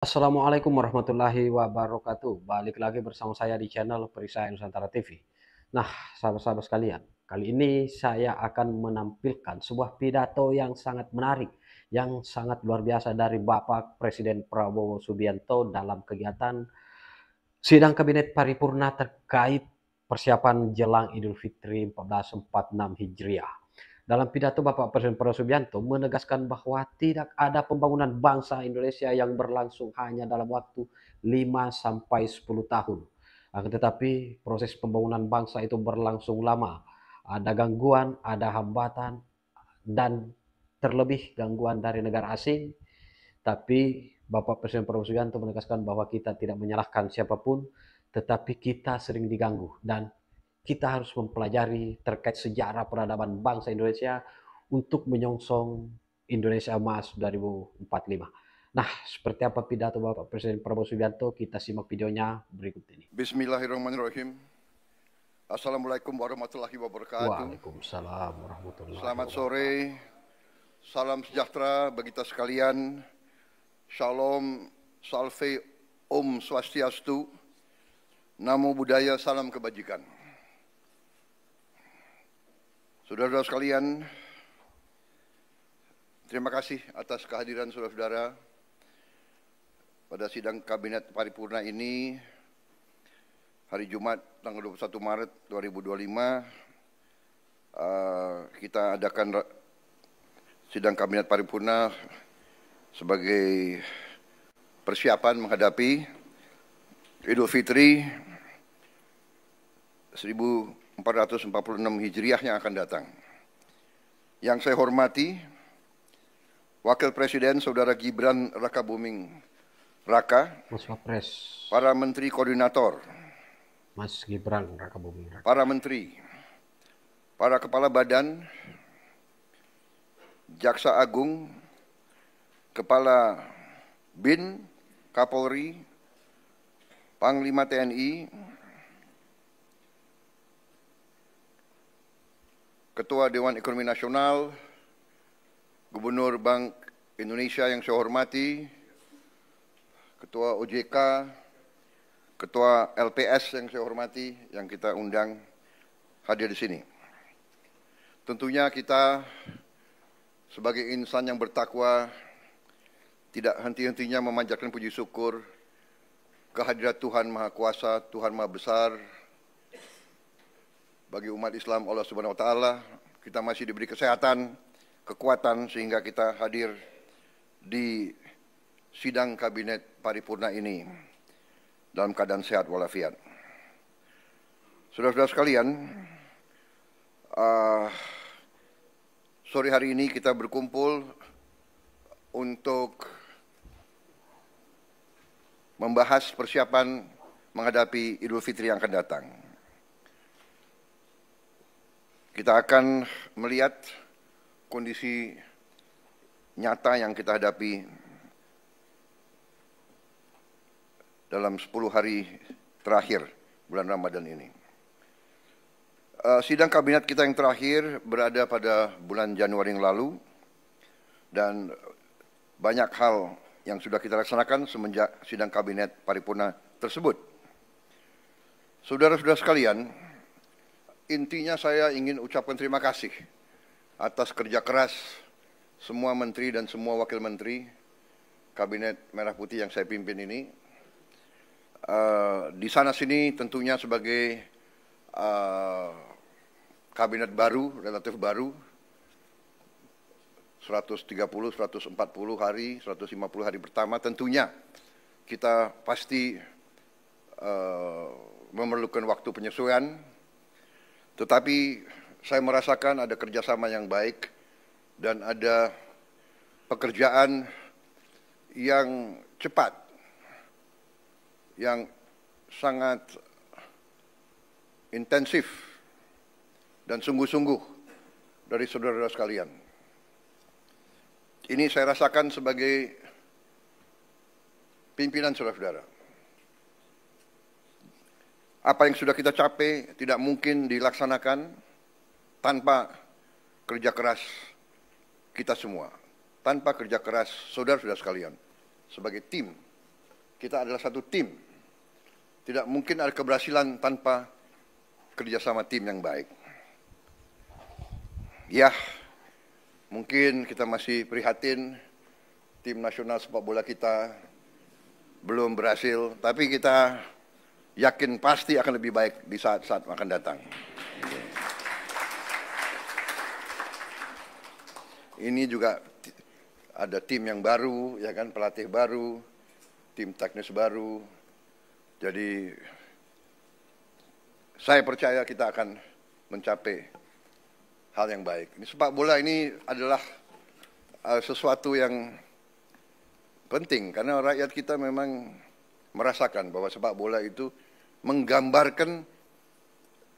Assalamualaikum warahmatullahi wabarakatuh. Balik lagi bersama saya di channel Perisai Nusantara TV. Nah, sahabat-sahabat sekalian, kali ini saya akan menampilkan sebuah pidato yang sangat menarik, yang sangat luar biasa dari Bapak Presiden Prabowo Subianto dalam kegiatan sidang Kabinet Paripurna terkait persiapan jelang Idul Fitri 1446 Hijriah. Dalam pidato Bapak Presiden Prabowo Subianto menegaskan bahwa tidak ada pembangunan bangsa Indonesia yang berlangsung hanya dalam waktu 5 sampai 10 tahun. Akan tetapi proses pembangunan bangsa itu berlangsung lama. Ada gangguan, ada hambatan, dan terlebih gangguan dari negara asing. Tapi Bapak Presiden Prabowo Subianto menegaskan bahwa kita tidak menyalahkan siapapun, tetapi kita sering diganggu dan kita harus mempelajari terkait sejarah peradaban bangsa Indonesia untuk menyongsong Indonesia Emas 2045. Nah, seperti apa pidato Bapak Presiden Prabowo Subianto? Kita simak videonya berikut ini. Bismillahirrahmanirrahim. Assalamualaikum warahmatullahi wabarakatuh. Waalaikumsalam warahmatullahi Selamat wabarakatuh. sore, salam sejahtera bagi kita sekalian. Shalom, salve, Om Swastiastu, Namo Buddhaya, salam kebajikan. Saudara-saudara sekalian, terima kasih atas kehadiran saudara-saudara pada sidang Kabinet Paripurna ini hari Jumat tanggal 21 Maret 2025. Kita adakan sidang Kabinet Paripurna sebagai persiapan menghadapi Idul Fitri 1446 Hijriah yang akan datang. Yang saya hormati Wakil Presiden Saudara Gibran Rakabuming Raka, Mas Wapres, para Menteri Koordinator, Mas Gibran Rakabuming Raka, para Menteri, para Kepala Badan, Jaksa Agung, Kepala BIN, Kapolri, Panglima TNI, Ketua Dewan Ekonomi Nasional, Gubernur Bank Indonesia yang saya hormati, Ketua OJK, Ketua LPS yang saya hormati, yang kita undang hadir di sini. Tentunya kita sebagai insan yang bertakwa tidak henti-hentinya memanjatkan puji syukur kehadirat Tuhan Maha Kuasa, Tuhan Maha Besar. Bagi umat Islam Allah Subhanahu wa taala, kita masih diberi kesehatan, kekuatan sehingga kita hadir di sidang Kabinet Paripurna ini dalam keadaan sehat walafiat. Saudara-saudara sekalian, sore hari ini kita berkumpul untuk membahas persiapan menghadapi Idul Fitri yang akan datang. Kita akan melihat kondisi nyata yang kita hadapi dalam 10 hari terakhir bulan Ramadan ini. Sidang kabinet kita yang terakhir berada pada bulan Januari yang lalu dan banyak hal yang sudah kita laksanakan semenjak sidang kabinet paripurna tersebut. Saudara-saudara sekalian, intinya saya ingin ucapkan terima kasih atas kerja keras semua menteri dan semua wakil menteri Kabinet Merah Putih yang saya pimpin ini. Di sana sini tentunya sebagai kabinet baru, relatif baru, 130, 140 hari, 150 hari pertama, tentunya kita pasti memerlukan waktu penyesuaian, tetapi saya merasakan ada kerjasama yang baik dan ada pekerjaan yang cepat, yang sangat intensif dan sungguh-sungguh dari saudara-saudara sekalian. Ini saya rasakan sebagai pimpinan saudara-saudara. Apa yang sudah kita capai tidak mungkin dilaksanakan tanpa kerja keras kita semua, tanpa kerja keras saudara-saudara sekalian sebagai tim kita adalah satu tim. Tidak mungkin ada keberhasilan tanpa kerjasama tim yang baik. Ya, mungkin kita masih prihatin tim nasional sepak bola kita belum berhasil, tapi kita yakin pasti akan lebih baik di saat-saat akan datang. Ini juga ada tim yang baru, ya kan, pelatih baru, tim teknis baru. Jadi saya percaya kita akan mencapai hal yang baik. Ini sepak bola ini adalah sesuatu yang penting karena rakyat kita memang merasakan bahwa sepak bola itu menggambarkan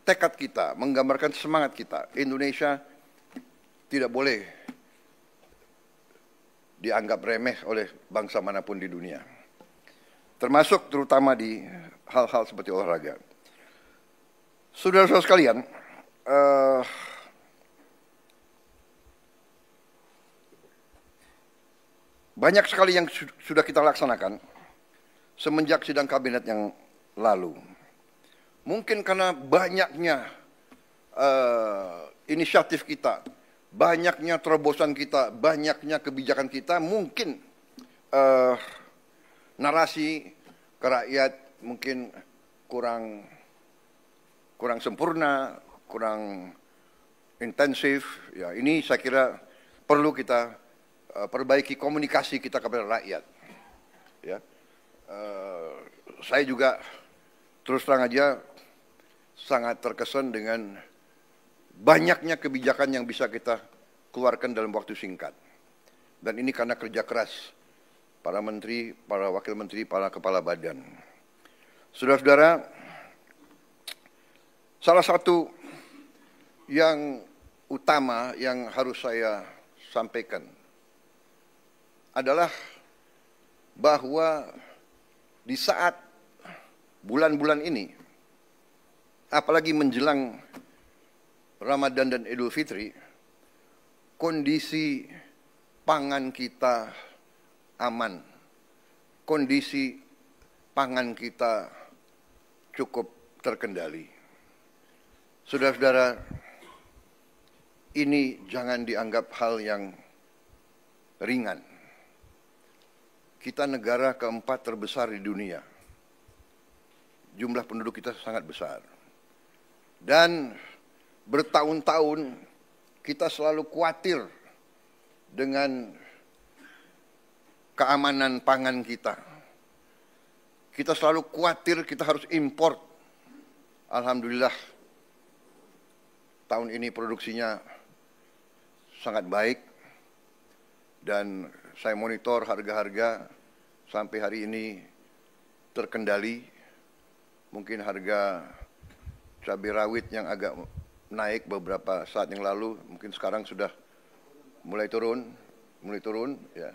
tekad kita, menggambarkan semangat kita. Indonesia tidak boleh dianggap remeh oleh bangsa manapun di dunia. Termasuk terutama di hal-hal seperti olahraga. Saudara-saudara sekalian, banyak sekali yang sudah kita laksanakan semenjak sidang kabinet yang lalu. Mungkin karena banyaknya inisiatif kita, banyaknya terobosan kita, banyaknya kebijakan kita, mungkin narasi ke rakyat mungkin kurang sempurna, kurang intensif. Ya, ini saya kira perlu kita perbaiki komunikasi kita kepada rakyat. Ya, saya juga terus terang aja sangat terkesan dengan banyaknya kebijakan yang bisa kita keluarkan dalam waktu singkat. Dan ini karena kerja keras para menteri, para wakil menteri, para kepala badan. Saudara-saudara, salah satu yang utama yang harus saya sampaikan adalah bahwa di saat bulan-bulan ini, apalagi menjelang Ramadan dan Idul Fitri, kondisi pangan kita aman, kondisi pangan kita cukup terkendali. Saudara-saudara, ini jangan dianggap hal yang ringan. Kita negara keempat terbesar di dunia. Jumlah penduduk kita sangat besar. Dan bertahun-tahun kita selalu khawatir dengan keamanan pangan kita. Kita selalu khawatir kita harus import. Alhamdulillah tahun ini produksinya sangat baik dan saya monitor harga-harga sampai hari ini terkendali. Mungkin harga cabai rawit yang agak naik beberapa saat yang lalu, mungkin sekarang sudah mulai turun ya.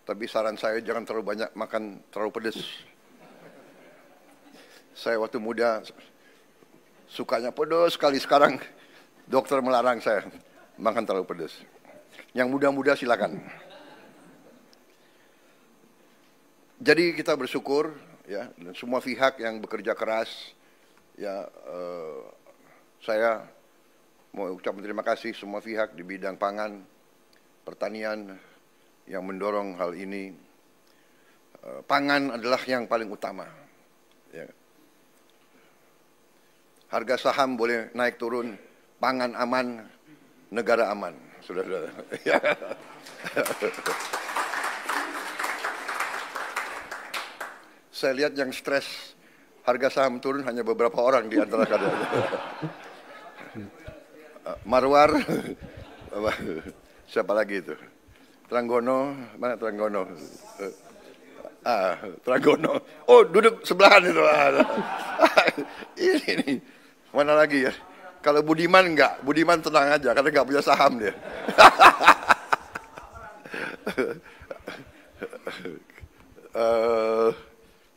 Tapi saran saya jangan terlalu banyak makan terlalu pedas. Saya waktu muda sukanya pedas sekali, sekarang dokter melarang saya makan terlalu pedas. Yang muda-muda silakan. Jadi kita bersyukur ya, dan semua pihak yang bekerja keras. Ya, saya mau ucapkan terima kasih semua pihak di bidang pangan, pertanian yang mendorong hal ini. Pangan adalah yang paling utama. Ya. Harga saham boleh naik turun, pangan aman, negara aman, saudara-saudara. Saya lihat yang stres harga saham turun hanya beberapa orang di antara kalian. Marwar, siapa lagi itu? Tranggono, mana Tranggono? Tranggono. Oh, duduk sebelahan itu. Ini, mana lagi ya? Kalau Budiman enggak, Budiman tenang aja karena enggak punya saham dia.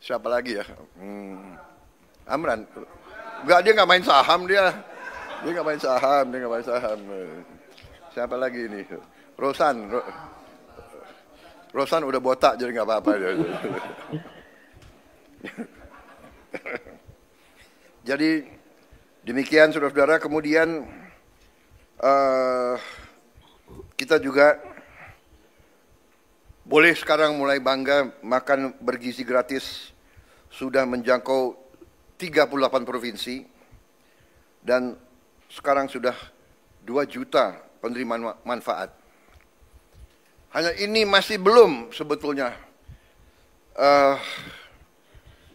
Siapa lagi ya? Amran. Enggak, dia enggak main saham dia. Dia enggak main saham, Siapa lagi ini? Rosan. Rosan udah botak jadi nggak apa-apa. Jadi demikian saudara-saudara. Kemudian kita juga boleh sekarang mulai bangga makan bergizi gratis sudah menjangkau 38 provinsi dan sekarang sudah 2 juta penerima manfaat. Hanya ini masih belum sebetulnya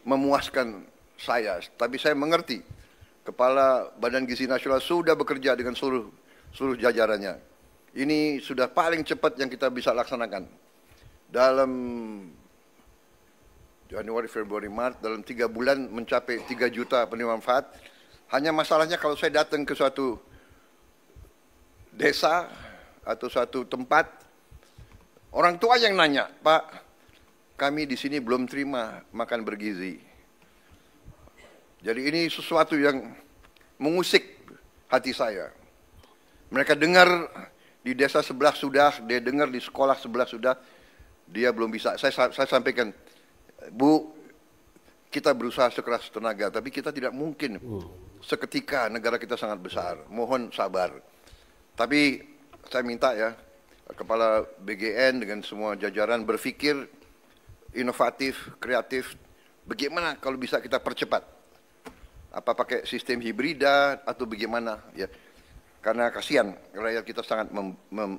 memuaskan saya, tapi saya mengerti Kepala Badan Gizi Nasional sudah bekerja dengan seluruh jajarannya. Ini sudah paling cepat yang kita bisa laksanakan. Dalam Januari, Februari, Maret, dalam 3 bulan mencapai 3 juta penerima manfaat. Hanya masalahnya kalau saya datang ke suatu desa atau suatu tempat, orang tua yang nanya, Pak, kami di sini belum terima makan bergizi. Jadi ini sesuatu yang mengusik hati saya. Mereka dengar di desa sebelah sudah, dia dengar di sekolah sebelah sudah, dia belum bisa. Saya sampaikan, Bu, kita berusaha sekeras tenaga, tapi kita tidak mungkin seketika, negara kita sangat besar. Mohon sabar. Tapi saya minta ya, Kepala BGN dengan semua jajaran berpikir inovatif, kreatif, bagaimana kalau bisa kita percepat. Apa pakai sistem hibrida atau bagaimana ya. Karena kasihan rakyat kita sangat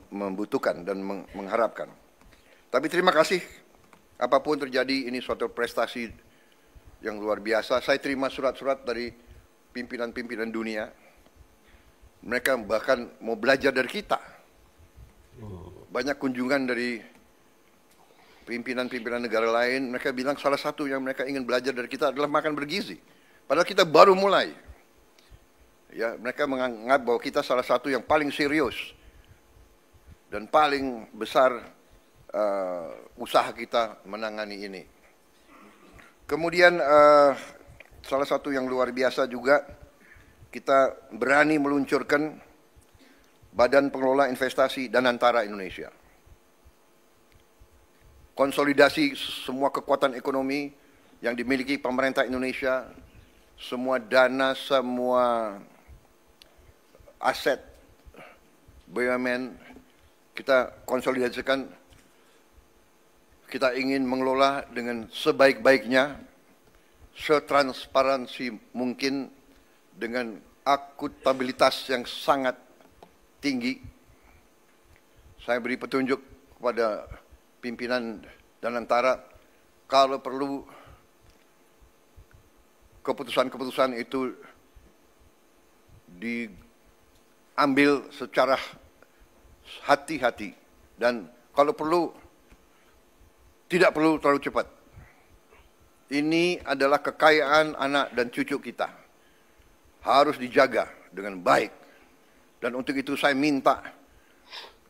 membutuhkan dan mengharapkan. Tapi terima kasih, apapun terjadi ini suatu prestasi yang luar biasa. Saya terima surat-surat dari pimpinan-pimpinan dunia. Mereka bahkan mau belajar dari kita. Banyak kunjungan dari pimpinan-pimpinan negara lain, mereka bilang salah satu yang mereka ingin belajar dari kita adalah makan bergizi. Padahal kita baru mulai. Ya, mereka menganggap bahwa kita salah satu yang paling serius dan paling besar usaha kita menangani ini. Kemudian salah satu yang luar biasa juga, kita berani meluncurkan Badan Pengelola Investasi Danantara Indonesia. Konsolidasi semua kekuatan ekonomi yang dimiliki pemerintah Indonesia, semua dana, semua aset BUMN, kita konsolidasikan. Kita ingin mengelola dengan sebaik-baiknya, setransparansi mungkin, dengan akuntabilitas yang sangat tinggi. Saya beri petunjuk kepada pimpinan Danantara, kalau perlu keputusan-keputusan itu diambil secara hati-hati dan kalau perlu tidak perlu terlalu cepat. Ini adalah kekayaan anak dan cucu kita, harus dijaga dengan baik. Dan untuk itu saya minta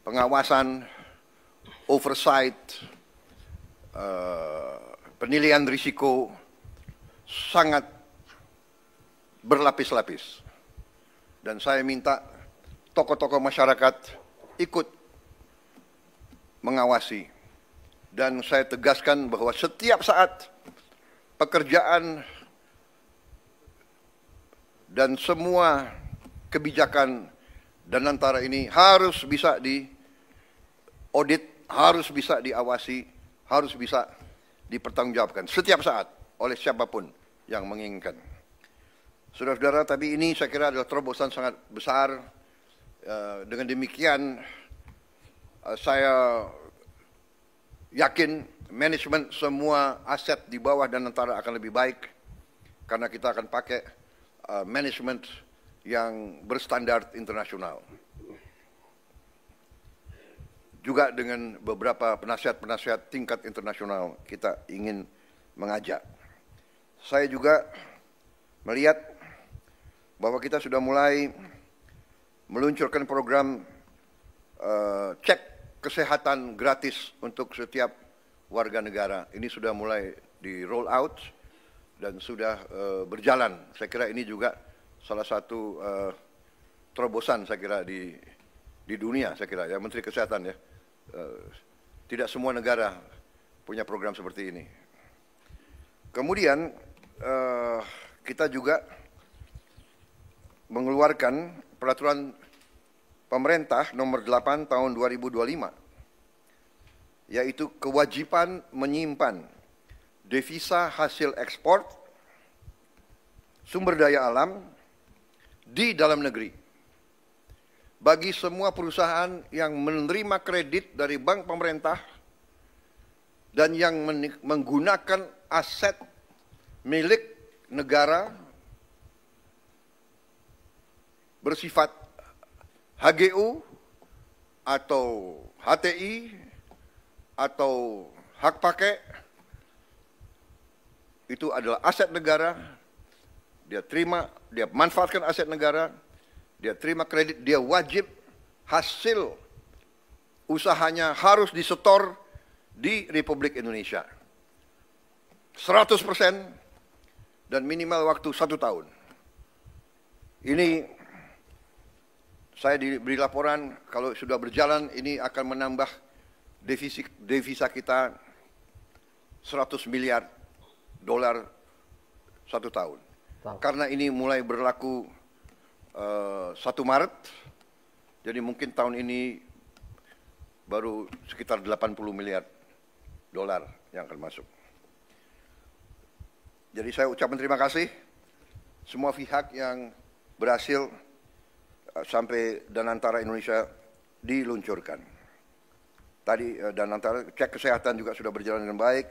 pengawasan, oversight, penilaian risiko sangat berlapis-lapis. Dan saya minta tokoh-tokoh masyarakat ikut mengawasi. Dan saya tegaskan bahwa setiap saat pekerjaan dan semua kebijakan Danantara ini harus bisa diaudit, harus bisa diawasi, harus bisa dipertanggungjawabkan setiap saat oleh siapapun yang menginginkan. Saudara-saudara, tapi ini saya kira adalah terobosan sangat besar. Dengan demikian, saya yakin manajemen semua aset di bawah Danantara akan lebih baik karena kita akan pakai manajemen yang berstandar internasional. Juga dengan beberapa penasihat-penasihat tingkat internasional kita ingin mengajak. Saya juga melihat bahwa kita sudah mulai meluncurkan program cek kesehatan gratis untuk setiap warga negara. Ini sudah mulai di roll out dan sudah berjalan. Saya kira ini juga salah satu terobosan saya kira di dunia, saya kira ya, Menteri Kesehatan ya. Tidak semua negara punya program seperti ini. Kemudian kita juga mengeluarkan peraturan pemerintah nomor 8 tahun 2025, yaitu kewajiban menyimpan devisa hasil ekspor sumber daya alam di dalam negeri bagi semua perusahaan yang menerima kredit dari bank pemerintah dan yang menggunakan aset milik negara bersifat HGU atau HTI atau hak pakai. Itu adalah aset negara, dia terima, dia manfaatkan aset negara, dia terima kredit, dia wajib hasil usahanya harus disetor di Republik Indonesia. 100% dan minimal waktu 1 tahun. Ini saya diberi laporan kalau sudah berjalan ini akan menambah devisa kita 100 miliar dolar 1 tahun. Karena ini mulai berlaku 1 Maret, jadi mungkin tahun ini baru sekitar 80 miliar dolar yang akan masuk. Jadi saya ucapkan terima kasih semua pihak yang berhasil sampai Danantara Indonesia diluncurkan. Tadi Danantara cek kesehatan juga sudah berjalan dengan baik,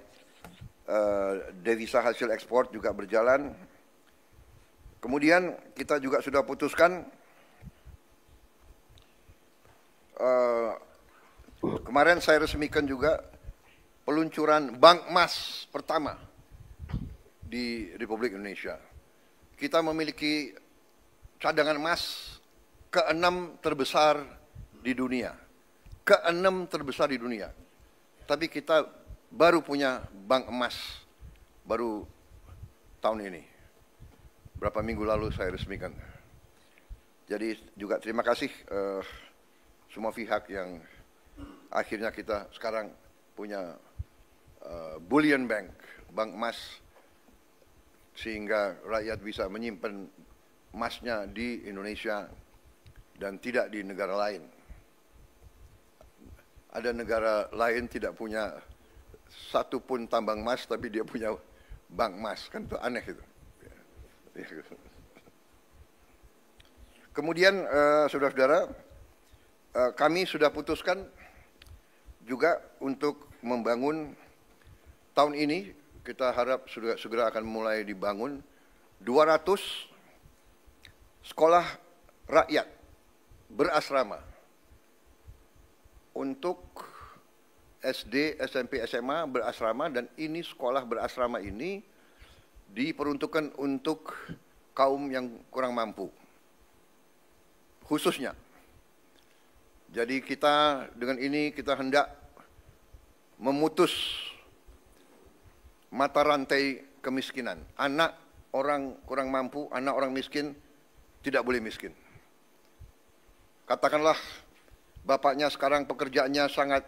devisa hasil ekspor juga berjalan. Kemudian kita juga sudah putuskan kemarin saya resmikan juga peluncuran bank emas pertama di Republik Indonesia. Kita memiliki cadangan emas ke-6 terbesar di dunia. Ke-6 terbesar di dunia. Tapi kita baru punya bank emas baru tahun ini. Berapa minggu lalu saya resmikan. Jadi juga terima kasih semua pihak yang akhirnya kita sekarang punya bullion bank, bank emas, sehingga rakyat bisa menyimpan emasnya di Indonesia dan tidak di negara lain. Ada negara lain tidak punya satu pun tambang emas, tapi dia punya bank emas, kan itu aneh itu. Kemudian saudara-saudara, kami sudah putuskan juga untuk membangun tahun ini, kita harap segera akan mulai dibangun 200 sekolah rakyat berasrama untuk SD, SMP, SMA berasrama, dan ini sekolah berasrama ini diperuntukkan untuk kaum yang kurang mampu khususnya. Jadi kita dengan ini kita hendak memutus mata rantai kemiskinan. Anak orang kurang mampu, anak orang miskin tidak boleh miskin. Katakanlah bapaknya sekarang pekerjaannya sangat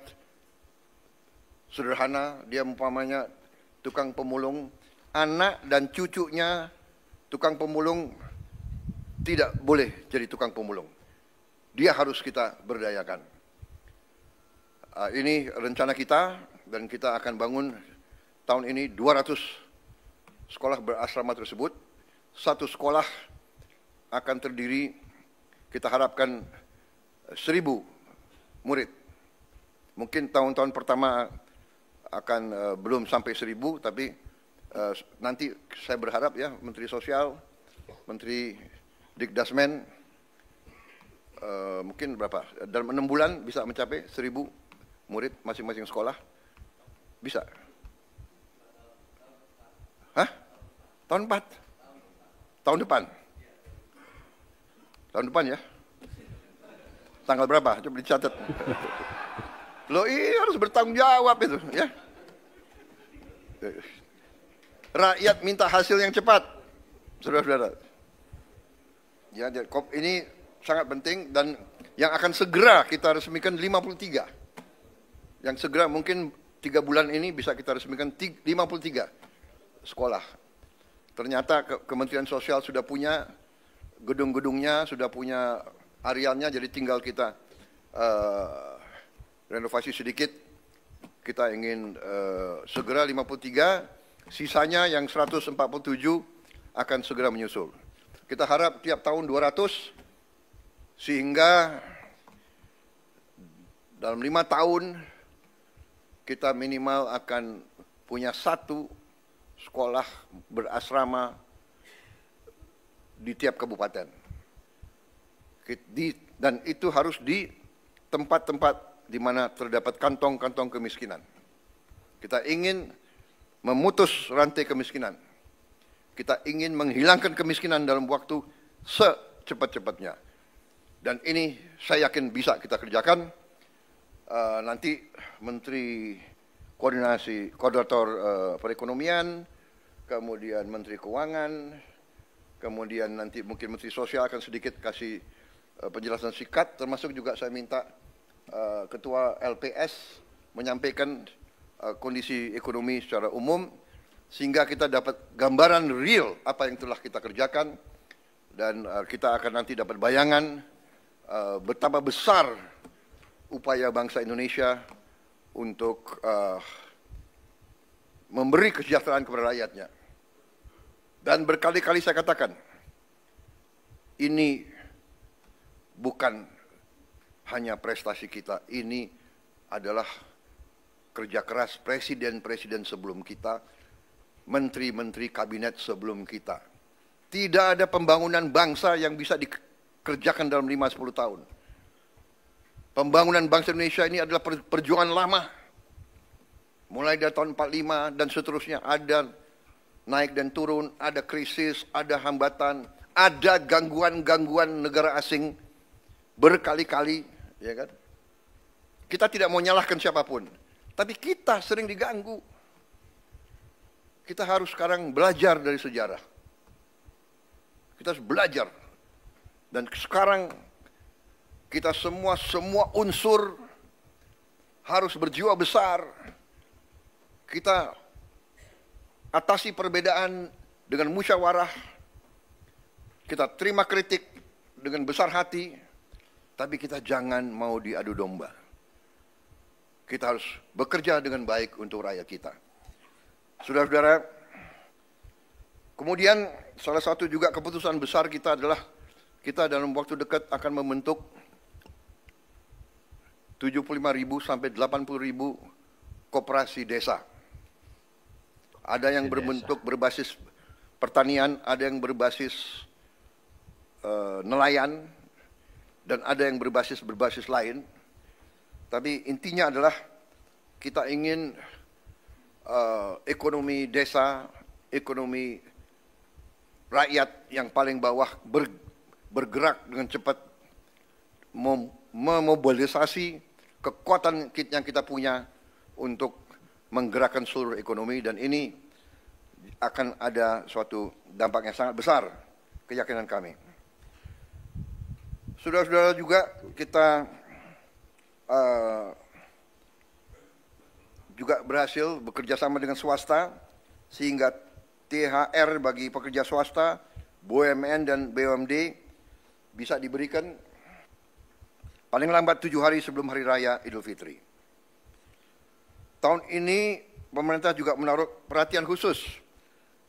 sederhana, dia umpamanya tukang pemulung, anak dan cucunya tukang pemulung tidak boleh jadi tukang pemulung. Dia harus kita berdayakan. Ini rencana kita, dan kita akan bangun tahun ini 200 sekolah berasrama tersebut. Satu sekolah akan terdiri, kita harapkan 1000 murid. Mungkin tahun-tahun pertama akan belum sampai 1000, tapi nanti saya berharap ya Menteri Sosial, Menteri Dikdasmen, mungkin berapa, dalam 6 bulan bisa mencapai 1000 murid masing-masing sekolah. Bisa. Hah? Tahun 4? Tahun depan? Tahun depan ya? Tanggal berapa? Coba dicatat. Loh, ini harus bertanggung jawab itu, ya. Rakyat minta hasil yang cepat, saudara-saudara. Ya, ini sangat penting, dan yang akan segera kita resmikan 53 yang segera mungkin 3 bulan ini bisa kita resmikan 53 sekolah. Ternyata Kementerian Sosial sudah punya gedung-gedungnya, sudah punya arealnya, jadi tinggal kita renovasi sedikit. Kita ingin segera 53, sisanya yang 147 akan segera menyusul. Kita harap tiap tahun 200, sehingga dalam 5 tahun kita minimal akan punya 1 sekolah berasrama di tiap kabupaten. Dan itu harus di tempat-tempat di mana terdapat kantong-kantong kemiskinan. Kita ingin memutus rantai kemiskinan. Kita ingin menghilangkan kemiskinan dalam waktu secepat-cepatnya. Dan ini saya yakin bisa kita kerjakan. Nanti Menteri Koordinator Perekonomian, kemudian Menteri Keuangan, kemudian nanti mungkin Menteri Sosial akan sedikit kasih penjelasan singkat, termasuk juga saya minta Ketua LPS menyampaikan kondisi ekonomi secara umum, sehingga kita dapat gambaran real apa yang telah kita kerjakan, dan kita akan nanti dapat bayangan betapa besar upaya bangsa Indonesia untuk memberi kesejahteraan kepada rakyatnya. Dan berkali-kali saya katakan, ini bukan hanya prestasi kita, ini adalah kerja keras presiden-presiden sebelum kita, menteri-menteri kabinet sebelum kita. Tidak ada pembangunan bangsa yang bisa dikerjakan dalam 5-10 tahun. Pembangunan bangsa Indonesia ini adalah perjuangan lama. Mulai dari tahun 45 dan seterusnya, ada naik dan turun, ada krisis, ada hambatan, ada gangguan-gangguan negara asing berkali-kali, ya kan? Kita tidak mau nyalahkan siapapun, tapi kita sering diganggu. Kita harus sekarang belajar dari sejarah. Kita harus belajar. Dan sekarang kita semua unsur harus berjiwa besar. Kita atasi perbedaan dengan musyawarah. Kita terima kritik dengan besar hati, tapi kita jangan mau diadu domba. Kita harus bekerja dengan baik untuk rakyat kita. Saudara-saudara, kemudian salah satu juga keputusan besar kita adalah kita dalam waktu dekat akan membentuk 75.000 sampai 80.000 koperasi desa. Ada yang berbentuk berbasis pertanian, ada yang berbasis nelayan, dan ada yang berbasis lain. Tapi intinya adalah kita ingin ekonomi desa, ekonomi rakyat yang paling bawah bergerak dengan cepat, memobilisasi kekuatan yang kita punya untuk menggerakkan seluruh ekonomi, dan ini akan ada suatu dampak yang sangat besar, keyakinan kami. Saudara-saudara, juga kita juga berhasil bekerja sama dengan swasta, sehingga THR bagi pekerja swasta, BUMN dan BUMD bisa diberikan paling lambat 7 hari sebelum Hari Raya Idul Fitri. Tahun ini pemerintah juga menaruh perhatian khusus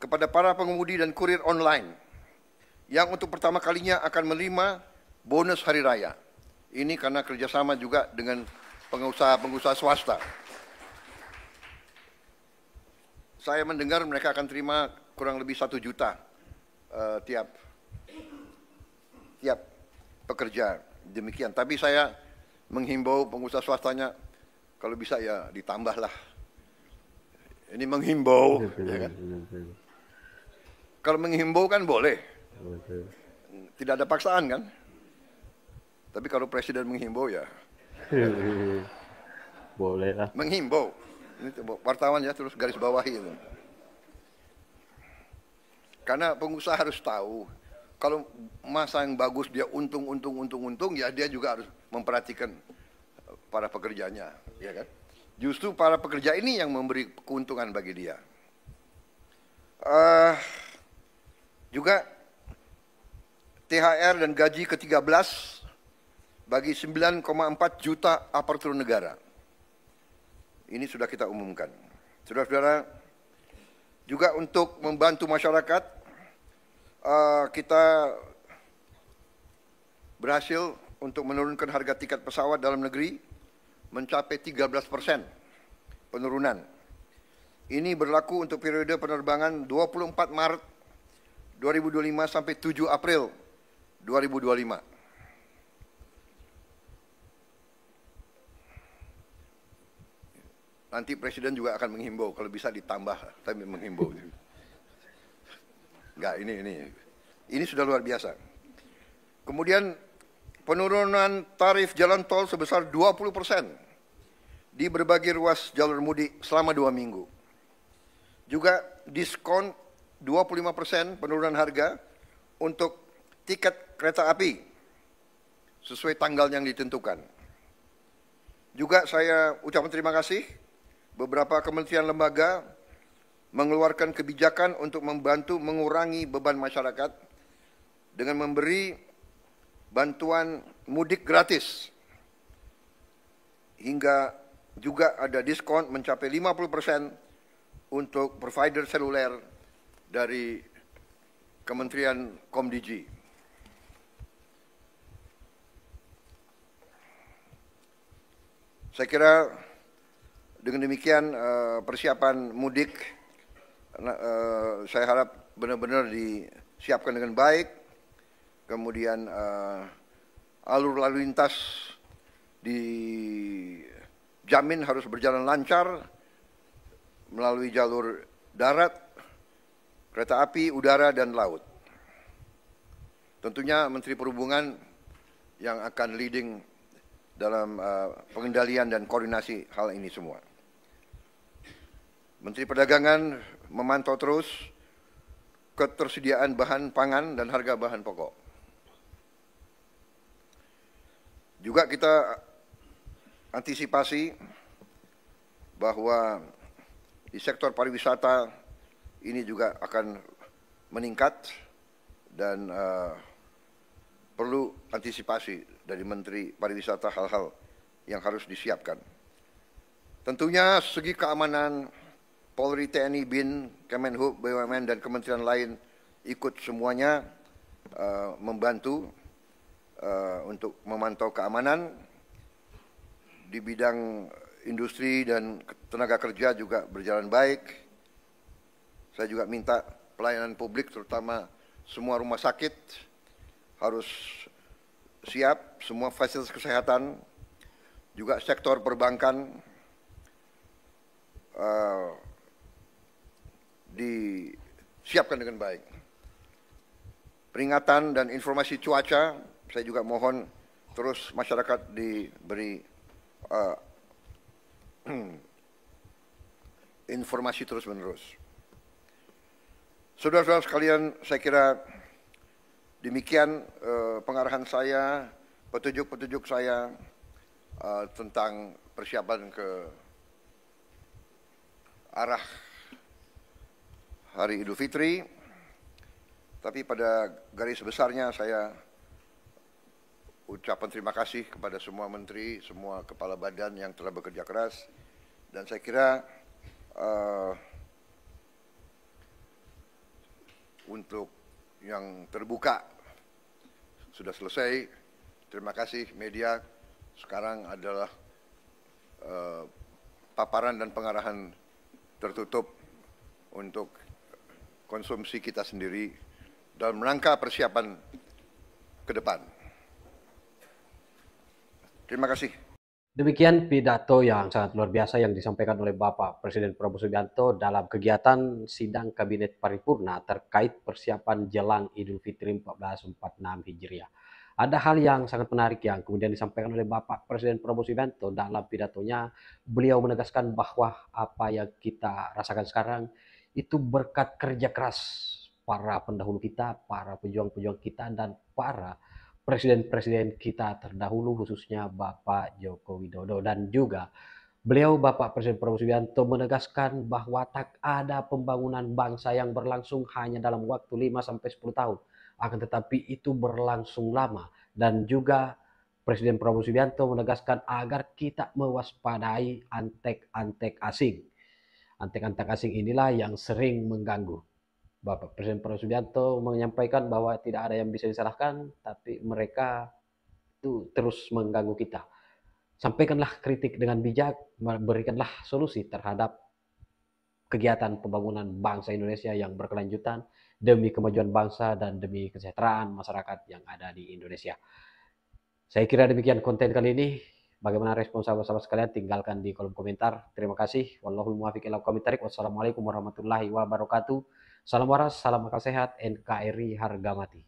kepada para pengemudi dan kurir online yang untuk pertama kalinya akan menerima bonus Hari Raya. Ini karena kerjasama juga dengan pengusaha-pengusaha swasta. Saya mendengar mereka akan terima kurang lebih 1 juta tiap pekerja, demikian. Tapi saya menghimbau pengusaha swastanya, kalau bisa ya ditambahlah. Ini menghimbau, ya kan? Kalau menghimbau kan boleh, tidak ada paksaan kan? Tapi kalau presiden menghimbau ya boleh lah. Menghimbau. Ini wartawan ya, terus garis bawahi itu. Karena pengusaha harus tahu, kalau masa yang bagus dia untung, ya dia juga harus memperhatikan para pekerjanya, ya kan? Justru para pekerja ini yang memberi keuntungan bagi dia. Juga THR dan gaji ke-13 bagi 9,4 juta aparatur negara. Ini sudah kita umumkan. Saudara-saudara, juga untuk membantu masyarakat, kita berhasil untuk menurunkan harga tiket pesawat dalam negeri mencapai 13% penurunan. Ini berlaku untuk periode penerbangan 24 Maret 2025 sampai 7 April 2025. Nanti Presiden juga akan menghimbau, kalau bisa ditambah, tapi menghimbau. Enggak, ini sudah luar biasa. Kemudian penurunan tarif jalan tol sebesar 20% di berbagai ruas jalur mudik selama 2 minggu. Juga diskon 25% penurunan harga untuk tiket kereta api sesuai tanggal yang ditentukan. Juga saya ucapkan terima kasih beberapa kementerian lembaga mengeluarkan kebijakan untuk membantu mengurangi beban masyarakat dengan memberi bantuan mudik gratis, hingga juga ada diskon mencapai 50% untuk provider seluler dari Kementerian Komdigi. Saya kira dengan demikian persiapan mudik saya harap benar-benar disiapkan dengan baik. Kemudian alur lalu lintas dijamin harus berjalan lancar melalui jalur darat, kereta api, udara, dan laut. Tentunya Menteri Perhubungan yang akan leading dalam pengendalian dan koordinasi hal ini semua. Menteri Perdagangan memantau terus ketersediaan bahan pangan dan harga bahan pokok. Juga kita antisipasi bahwa di sektor pariwisata ini juga akan meningkat dan perlu antisipasi dari Menteri Pariwisata hal-hal yang harus disiapkan. Tentunya segi keamanan Polri, TNI, BIN, Kemenhub, BUMN, dan kementerian lain ikut semuanya membantu untuk memantau keamanan. Di bidang industri dan tenaga kerja juga berjalan baik. Saya juga minta pelayanan publik, terutama semua rumah sakit harus siap, semua fasilitas kesehatan, juga sektor perbankan disiapkan dengan baik. Peringatan dan informasi cuaca, saya juga mohon terus masyarakat diberi informasi terus-menerus. Saudara-saudara sekalian, saya kira demikian pengarahan saya, petunjuk-petunjuk saya tentang persiapan ke arah Hari Idul Fitri. Tapi pada garis besarnya saya ucapan terima kasih kepada semua menteri, semua kepala badan yang telah bekerja keras. Dan saya kira untuk yang terbuka sudah selesai. Terima kasih media. Sekarang adalah paparan dan pengarahan tertutup untuk konsumsi kita sendiri dalam rangka persiapan ke depan. Terima kasih. Demikian pidato yang sangat luar biasa yang disampaikan oleh Bapak Presiden Prabowo Subianto dalam kegiatan sidang Kabinet Paripurna terkait persiapan jelang Idul Fitri 1446 Hijriah. Ada hal yang sangat menarik yang kemudian disampaikan oleh Bapak Presiden Prabowo Subianto dalam pidatonya. Beliau menegaskan bahwa apa yang kita rasakan sekarang itu berkat kerja keras para pendahulu kita, para pejuang-pejuang kita, dan para presiden-presiden kita terdahulu, khususnya Bapak Joko Widodo, dan juga Beliau Bapak Presiden Prabowo Subianto menegaskan bahwa tak ada pembangunan bangsa yang berlangsung hanya dalam waktu 5 sampai 10 tahun. Akan tetapi itu berlangsung lama, dan juga Presiden Prabowo Subianto menegaskan agar kita mewaspadai antek-antek asing. Antek-antek asing inilah yang sering mengganggu. Bapak Presiden Prabowo Subianto menyampaikan bahwa tidak ada yang bisa disalahkan, tapi mereka itu terus mengganggu kita. Sampaikanlah kritik dengan bijak, berikanlah solusi terhadap kegiatan pembangunan bangsa Indonesia yang berkelanjutan demi kemajuan bangsa dan demi kesejahteraan masyarakat yang ada di Indonesia. Saya kira demikian konten kali ini. Bagaimana respon sahabat-sahabat sekalian? Tinggalkan di kolom komentar. Terima kasih. Wallahul muwaffiq ila aqwamit thoriq. Wassalamualaikum warahmatullahi wabarakatuh. Salam waras, salam akal sehat, NKRI harga mati.